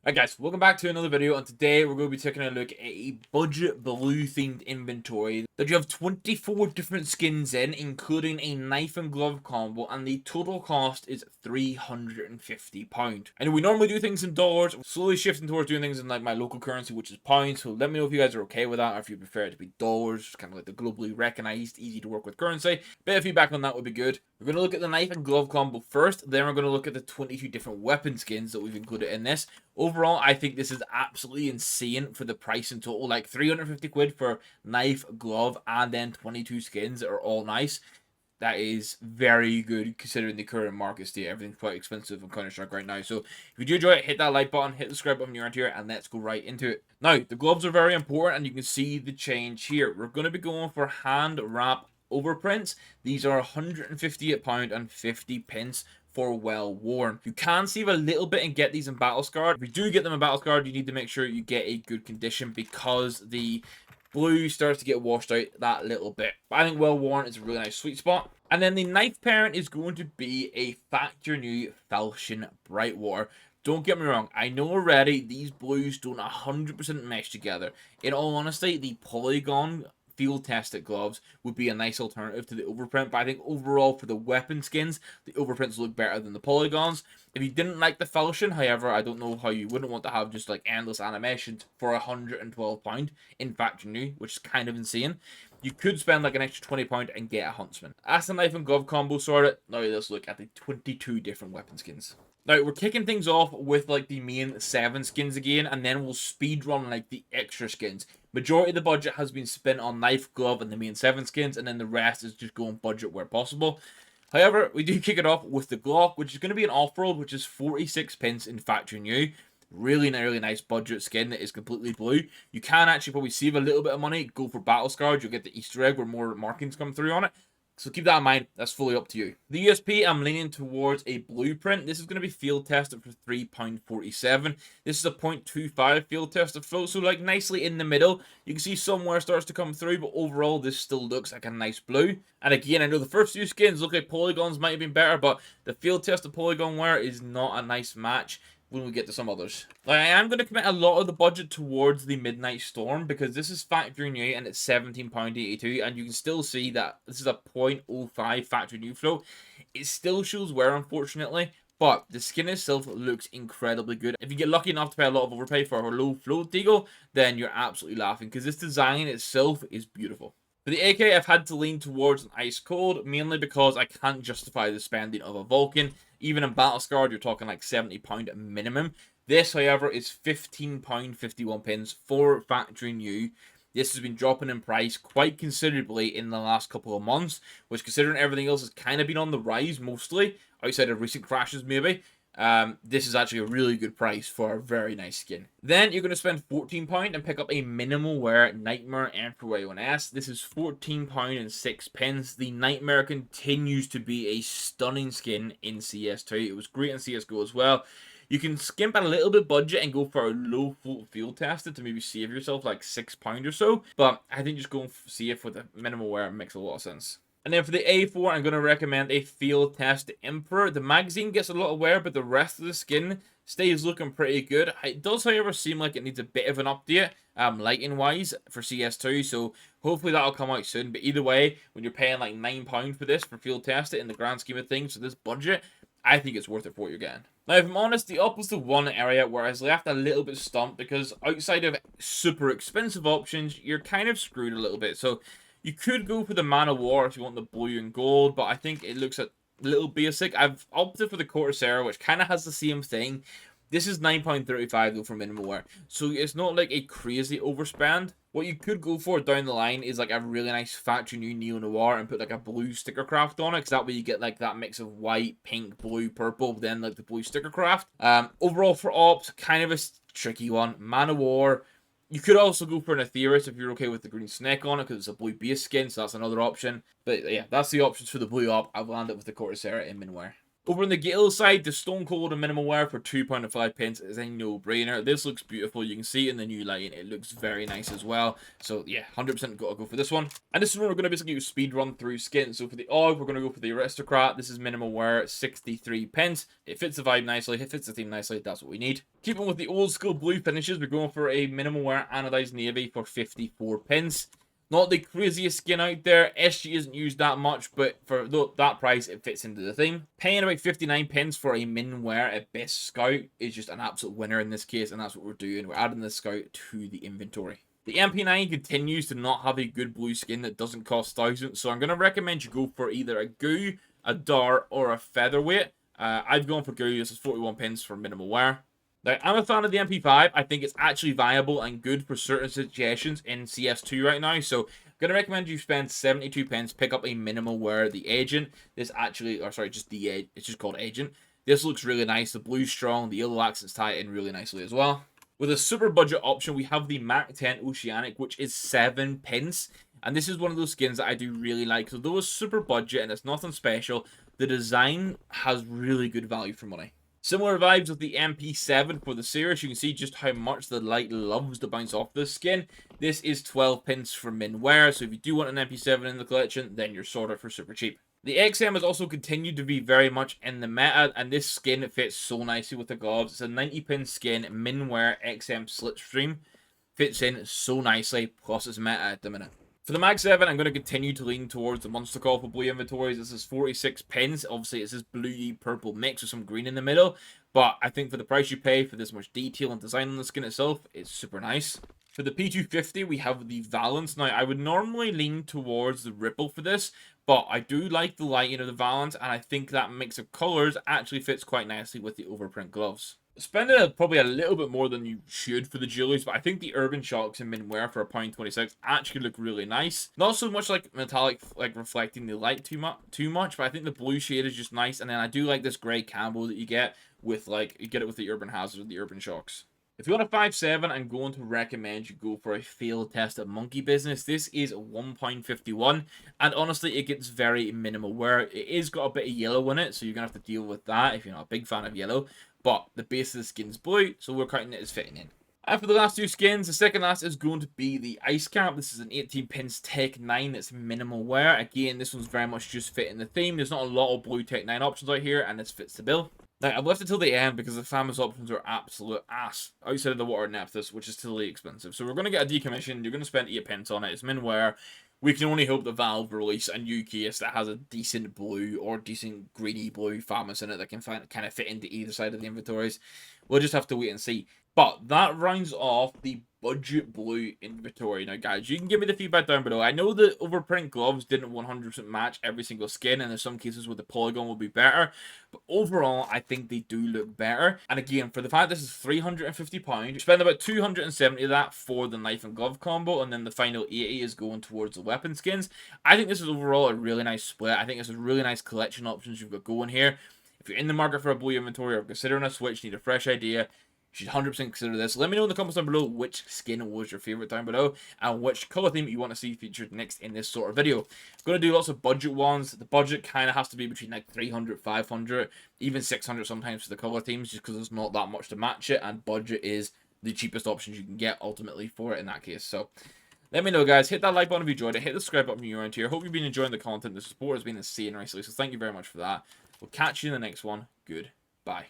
Alright guys, welcome back to another video, and today we're going to be taking a look at a budget blue themed inventory that you have 24 different skins in, including a knife and glove combo, and the total cost is £350. I know we normally do things in dollars, we're slowly shifting towards doing things in like my local currency, which is pounds, so let me know if you guys are okay with that, or if you prefer it to be dollars, kind of like the globally recognized, easy to work with currency. Bit of feedback on that would be good. We're going to look at the knife and glove combo first, then we're going to look at the 22 different weapon skins that we've included in this. Overall, I think this is absolutely insane for the price in total. Like 350 quid for knife, glove, and then 22 skins that are all nice. That is very good considering the current market state. Everything's quite expensive on Counter-Strike right now. So if you do enjoy it, hit that like button, hit the subscribe button if you're into here, and let's go right into it. Now, the gloves are very important, and you can see the change here. We're going to be going for hand wrap overprints. These are £158 and 50 pence for well worn. You can save a little bit and get these in battle scarred. If you do get them in battle scarred, you need to make sure you get a good condition because the blue starts to get washed out that little bit. But I think well worn is a really nice sweet spot. And then the knife parent is going to be a factory new Falchion Brightwater. Don't get me wrong, I know already these blues don't 100% mesh together. In all honesty, the polygon field tested gloves would be a nice alternative to the overprint, but I think overall for the weapon skins, the overprints look better than the polygons. If you didn't like the Falchion, however, I don't know how you wouldn't want to have just like endless animations for £112 in factory new, which is kind of insane. You could spend like an extra £20 and get a Huntsman. As the knife and glove combo sorted, now let's look at the 22 different weapon skins. Now, we're kicking things off with, like, the main 7 skins again, and then we'll speedrun, like, the extra skins. Majority of the budget has been spent on knife, glove, and the main 7 skins, and then the rest is just going budget where possible. However, we do kick it off with the Glock, which is going to be an off-road, which is 46 pence in factory new. Really nice budget skin that is completely blue. You can actually probably save a little bit of money, go for battle scars, you'll get the Easter egg where more markings come through on it. So keep that in mind, that's fully up to you. The USP, I'm leaning towards a blueprint. This is going to be field tested for £3.47. This is a 0.25 field tested float, so like nicely in the middle. You can see somewhere starts to come through, but overall this still looks like a nice blue. And again, I know the first few skins look like polygons might have been better, but the field tested polygon wear is not a nice match when we get to some others. Like, I am going to commit a lot of the budget towards the Midnight Storm because this is factory new and it's £17.82, and you can still see that this is a 0.05 factory new float. It still shows wear, unfortunately, but the skin itself looks incredibly good. If you get lucky enough to pay a lot of overpay for a low float deagle, then you're absolutely laughing because this design itself is beautiful. For the AK, I've had to lean towards an Ice Cold, mainly because I can't justify the spending of a Vulcan. Even in Battle Scarred, you're talking like £70 minimum. This, however, is £15.51 for factory new. This has been dropping in price quite considerably in the last couple of months, which, considering everything else has kind of been on the rise mostly, outside of recent crashes maybe, this is actually a really good price for a very nice skin. Then you're going to spend £14 and pick up a minimal wear Nightmare Emperor A1S. This is £14 and 6 pence. The Nightmare continues to be a stunning skin in CS2. It was great in CSGO as well. You can skimp a little bit budget and go for a low float field tested to maybe save yourself like £6 or so. But I think just going safe with a minimal wear makes a lot of sense. And then for the A4, I'm going to recommend a field test Emperor. The magazine gets a lot of wear, but the rest of the skin stays looking pretty good. It does, however, seem like it needs a bit of an update, lighting-wise, for CS2, so hopefully that'll come out soon. But either way, when you're paying like £9 for this for field test it in the grand scheme of things for this budget, I think it's worth it for what you're getting. Now, if I'm honest, the up was the one area where I was left a little bit stumped because outside of super expensive options, you're kind of screwed a little bit. So you could go for the Man of War if you want the blue and gold, but I think it looks a little basic. I've opted for the Corsair, which kind of has the same thing. This is £9.35 though for minimal wear, so it's not like a crazy overspend. What you could go for down the line is like a really nice factory new Neo Noir and put like a blue sticker craft on it, because that way you get like that mix of white, pink, blue, purple, then like the blue sticker craft. Overall for ops, kind of a tricky one. Man of War. You could also go for an Aetherius if you're okay with the green snake on it, because it's a blue base skin, so that's another option. But yeah, that's the options for the blue op. I've landed with the Corsair in Minwear. Over on the Gale side, the Stone Cold and Minimal Wear for £2.05 is a no-brainer. This looks beautiful. You can see it in the new lighting. It looks very nice as well. So yeah, 100% got to go for this one. And this is where we're going to basically speed run through skins. So for the AUG, we're going to go for the Aristocrat. This is Minimal Wear, 63p. It fits the vibe nicely. It fits the theme nicely. That's what we need. Keeping with the old school blue finishes, we're going for a Minimal Wear Anodized Navy for 54p. Not the craziest skin out there. SG isn't used that much, but for that price, it fits into the theme. Paying about 59p for a min wear at Best Scout is just an absolute winner in this case, and that's what we're doing. We're adding the Scout to the inventory. The MP9 continues to not have a good blue skin that doesn't cost thousands, so I'm going to recommend you go for either a Goo, a Dart, or a Featherweight. I've gone for Goo. This is 41p for minimal wear. Now, I'm a fan of the MP5. I think it's actually viable and good for certain situations in CS2 right now. So, I'm going to recommend you spend 72p, pick up a minimal wear, the Agent. This actually, or sorry, just the, it's just called Agent. This looks really nice. The blue's strong. The yellow accents tie in really nicely as well. With a super budget option, we have the Mach 10 Oceanic, which is 7p. And this is one of those skins that I do really like. So, though it's super budget and it's nothing special, the design has really good value for money. Similar vibes with the MP7 for the Cirrus. You can see just how much the light loves to bounce off this skin. This is 12p for min wear, so if you do want an MP7 in the collection, then you're sorted for super cheap. The XM has also continued to be very much in the meta, and this skin fits so nicely with the gloves. It's a 90p skin, min wear XM Slipstream. Fits in so nicely, plus it's meta at the minute. For the Mag 7, I'm going to continue to lean towards the Monster Call for blue inventories. This is 46p. Obviously, it's this bluey-purple mix with some green in the middle. But I think for the price you pay for this much detail and design on the skin itself, it's super nice. For the P250, we have the Valance. Now, I would normally lean towards the Ripple for this, but I do like the lighting of the Valance, and I think that mix of colors actually fits quite nicely with the overprint gloves. Spending probably a little bit more than you should for the jewelries, but I think the Urban Shocks in min wear for £1.26 actually look really nice. Not so much like metallic, like reflecting the light too much, but I think the blue shade is just nice. And then I do like this grey camo that you get with, like, you get it with the Urban Hazard or the Urban Shocks. If you want a 5.7, I'm going to recommend you go for a field test at Monkey Business. This is £1.51, and honestly, it gets very minimal wear. It is got a bit of yellow in it, so you're going to have to deal with that if you're not a big fan of yellow. But the base of the skin's blue, so we're counting it as fitting in. After the last two skins, the second last is going to be the Ice Cap. This is an 18p Tech 9 that's minimal wear. Again, this one's very much just fitting the theme. There's not a lot of blue Tech 9 options out here, and this fits the bill. Now, I've left it till the end because the famous options are absolute ass outside of the Water Nephthys, which is totally expensive. So we're going to get a decommission. You're going to spend 8p on it. It's min wear. We can only hope that Valve release a new case that has a decent blue or decent greeny blue Famous in it that can kind of fit into either side of the inventories. We'll just have to wait and see. But that rounds off the budget blue inventory. Now, guys, you can give me the feedback down below. I know the overprint gloves didn't 100% match every single skin, and there's some cases where the polygon will be better. But overall, I think they do look better. And again, for the fact this is £350, you spend about 270 of that for the knife and glove combo, and then the final 80 is going towards the weapon skins. I think this is overall a really nice split. I think it's a really nice collection options you've got going here. If you're in the market for a blue inventory or considering a switch, need a fresh idea, you should 100% consider this. Let me know in the comments down below which skin was your favorite down below and which color theme you want to see featured next in this sort of video. I'm going to do lots of budget ones. The budget kind of has to be between like 300, 500, even 600 sometimes for the color themes, just because there's not that much to match it, and budget is the cheapest options you can get ultimately for it in that case. So let me know, guys. Hit that like button if you enjoyed it. Hit the subscribe button if you're around here. Hope you've been enjoying the content. The support has been insane recently, so thank you very much for that. We'll catch you in the next one. Goodbye.